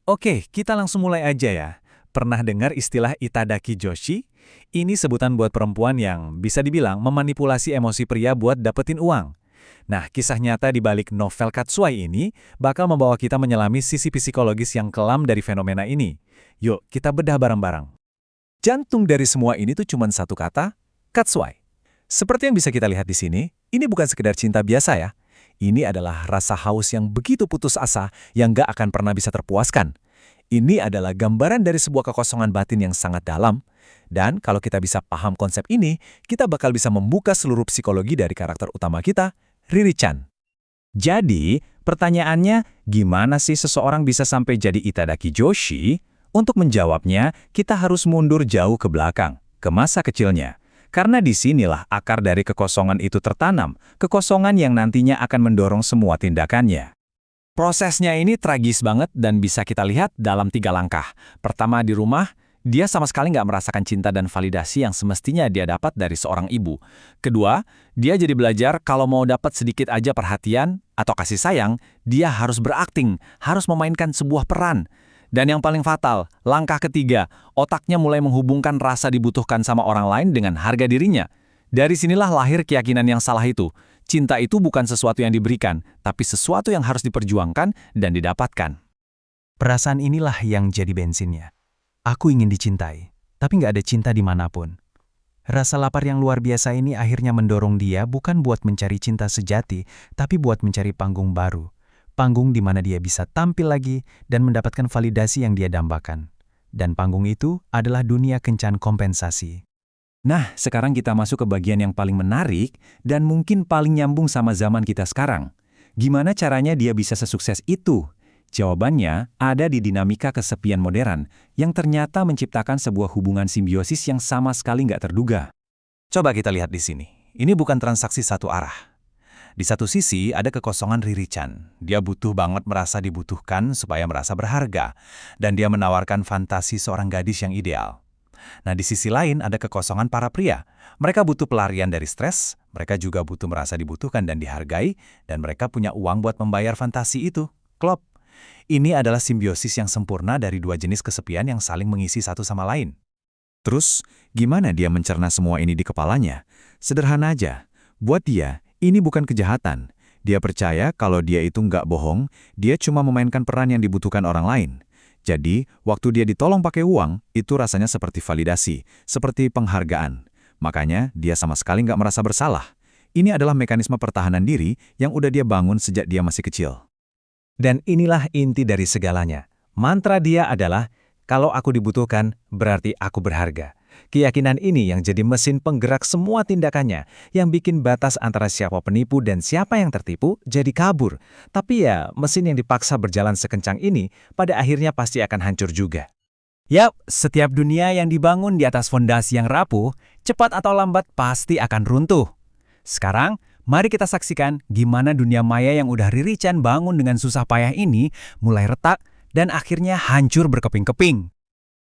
Oke, kita langsung mulai aja ya. Pernah dengar istilah Itadaki Joshi? Ini sebutan buat perempuan yang bisa dibilang memanipulasi emosi pria buat dapetin uang. Nah, kisah nyata di balik novel Katsuai ini bakal membawa kita menyelami sisi psikologis yang kelam dari fenomena ini. Yuk, kita bedah bareng-bareng. Jantung dari semua ini tuh cuma satu kata, Katsuai. Seperti yang bisa kita lihat di sini, ini bukan sekedar cinta biasa ya. Ini adalah rasa haus yang begitu putus asa yang gak akan pernah bisa terpuaskan. Ini adalah gambaran dari sebuah kekosongan batin yang sangat dalam. Dan kalau kita bisa paham konsep ini, kita bakal bisa membuka seluruh psikologi dari karakter utama kita, Riri-chan. Jadi, pertanyaannya, gimana sih seseorang bisa sampai jadi Itadaki Joshi? Untuk menjawabnya, kita harus mundur jauh ke belakang, ke masa kecilnya. Karena disinilah akar dari kekosongan itu tertanam, kekosongan yang nantinya akan mendorong semua tindakannya. Prosesnya ini tragis banget dan bisa kita lihat dalam 3 langkah. Pertama, di rumah, dia sama sekali nggak merasakan cinta dan validasi yang semestinya dia dapat dari seorang ibu. Kedua, dia jadi belajar kalau mau dapat sedikit aja perhatian atau kasih sayang, dia harus berakting, harus memainkan sebuah peran. Dan yang paling fatal, langkah ketiga, otaknya mulai menghubungkan rasa dibutuhkan sama orang lain dengan harga dirinya. Dari sinilah lahir keyakinan yang salah itu. Cinta itu bukan sesuatu yang diberikan, tapi sesuatu yang harus diperjuangkan dan didapatkan. Perasaan inilah yang jadi bensinnya. Aku ingin dicintai, tapi nggak ada cinta dimanapun. Rasa lapar yang luar biasa ini akhirnya mendorong dia bukan buat mencari cinta sejati, tapi buat mencari panggung baru. Panggung di mana dia bisa tampil lagi dan mendapatkan validasi yang dia dambakan. Dan panggung itu adalah dunia kencan kompensasi. Nah, sekarang kita masuk ke bagian yang paling menarik dan mungkin paling nyambung sama zaman kita sekarang. Gimana caranya dia bisa sesukses itu? Jawabannya ada di dinamika kesepian modern yang ternyata menciptakan sebuah hubungan simbiosis yang sama sekali nggak terduga. Coba kita lihat di sini. Ini bukan transaksi satu arah. Di satu sisi ada kekosongan Riri-chan. Dia butuh banget merasa dibutuhkan supaya merasa berharga. Dan dia menawarkan fantasi seorang gadis yang ideal. Nah, di sisi lain ada kekosongan para pria. Mereka butuh pelarian dari stres, mereka juga butuh merasa dibutuhkan dan dihargai, dan mereka punya uang buat membayar fantasi itu. Klop. Ini adalah simbiosis yang sempurna dari dua jenis kesepian yang saling mengisi satu sama lain. Terus, gimana dia mencerna semua ini di kepalanya? Sederhana aja. Buat dia, ini bukan kejahatan. Dia percaya kalau dia itu nggak bohong, dia cuma memainkan peran yang dibutuhkan orang lain. Jadi, waktu dia ditolong pakai uang, itu rasanya seperti validasi, seperti penghargaan. Makanya, dia sama sekali nggak merasa bersalah. Ini adalah mekanisme pertahanan diri yang udah dia bangun sejak dia masih kecil. Dan inilah inti dari segalanya. Mantra dia adalah, kalau aku dibutuhkan, berarti aku berharga. Keyakinan ini yang jadi mesin penggerak semua tindakannya, yang bikin batas antara siapa penipu dan siapa yang tertipu jadi kabur. Tapi ya, mesin yang dipaksa berjalan sekencang ini, pada akhirnya pasti akan hancur juga. Yap, setiap dunia yang dibangun di atas fondasi yang rapuh, cepat atau lambat pasti akan runtuh. Sekarang, mari kita saksikan gimana dunia maya yang udah Riri-chan bangun dengan susah payah ini mulai retak dan akhirnya hancur berkeping-keping.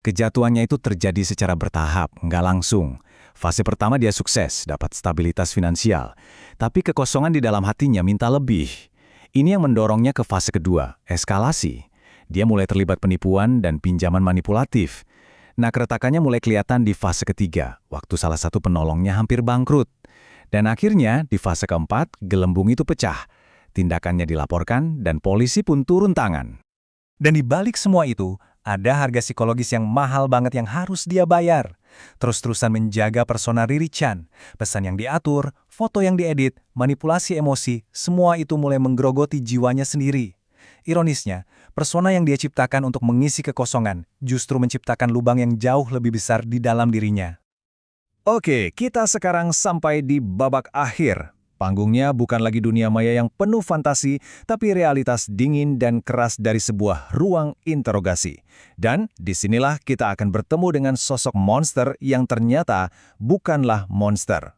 Kejatuhannya itu terjadi secara bertahap, nggak langsung. Fase pertama dia sukses, dapat stabilitas finansial. Tapi kekosongan di dalam hatinya minta lebih. Ini yang mendorongnya ke fase kedua, eskalasi. Dia mulai terlibat penipuan dan pinjaman manipulatif. Nah, keretakannya mulai kelihatan di fase ketiga, waktu salah satu penolongnya hampir bangkrut. Dan akhirnya, di fase keempat, gelembung itu pecah. Tindakannya dilaporkan dan polisi pun turun tangan. Dan di balik semua itu, ada harga psikologis yang mahal banget yang harus dia bayar. Terus-terusan menjaga persona Riri-chan. Pesan yang diatur, foto yang diedit, manipulasi emosi, semua itu mulai menggerogoti jiwanya sendiri. Ironisnya, persona yang dia ciptakan untuk mengisi kekosongan justru menciptakan lubang yang jauh lebih besar di dalam dirinya. Oke, kita sekarang sampai di babak akhir. Panggungnya bukan lagi dunia maya yang penuh fantasi, tapi realitas dingin dan keras dari sebuah ruang interogasi. Dan disinilah kita akan bertemu dengan sosok monster yang ternyata bukanlah monster.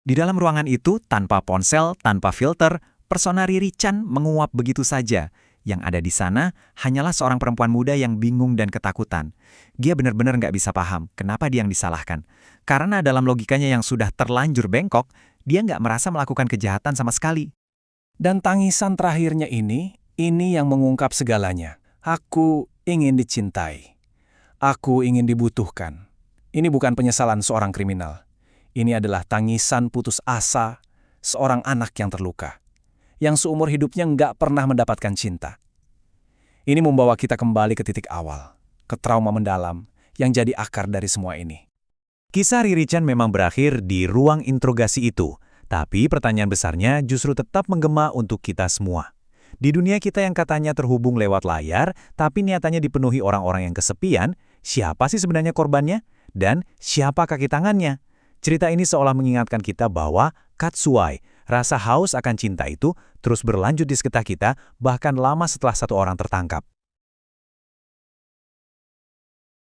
Di dalam ruangan itu, tanpa ponsel, tanpa filter, persona Riri-chan menguap begitu saja. Yang ada di sana hanyalah seorang perempuan muda yang bingung dan ketakutan. Dia benar-benar nggak bisa paham kenapa dia yang disalahkan. Karena dalam logikanya yang sudah terlanjur bengkok, dia nggak merasa melakukan kejahatan sama sekali. Dan tangisan terakhirnya ini yang mengungkap segalanya. Aku ingin dicintai. Aku ingin dibutuhkan. Ini bukan penyesalan seorang kriminal. Ini adalah tangisan putus asa seorang anak yang terluka, yang seumur hidupnya nggak pernah mendapatkan cinta. Ini membawa kita kembali ke titik awal, ke trauma mendalam yang jadi akar dari semua ini. Kisah Riri Chan memang berakhir di ruang interogasi itu, tapi pertanyaan besarnya justru tetap menggema untuk kita semua. Di dunia kita yang katanya terhubung lewat layar, tapi nyatanya dipenuhi orang-orang yang kesepian, siapa sih sebenarnya korbannya? Dan siapa kaki tangannya? Cerita ini seolah mengingatkan kita bahwa katsuai, rasa haus akan cinta itu, terus berlanjut di sekitar kita, bahkan lama setelah satu orang tertangkap.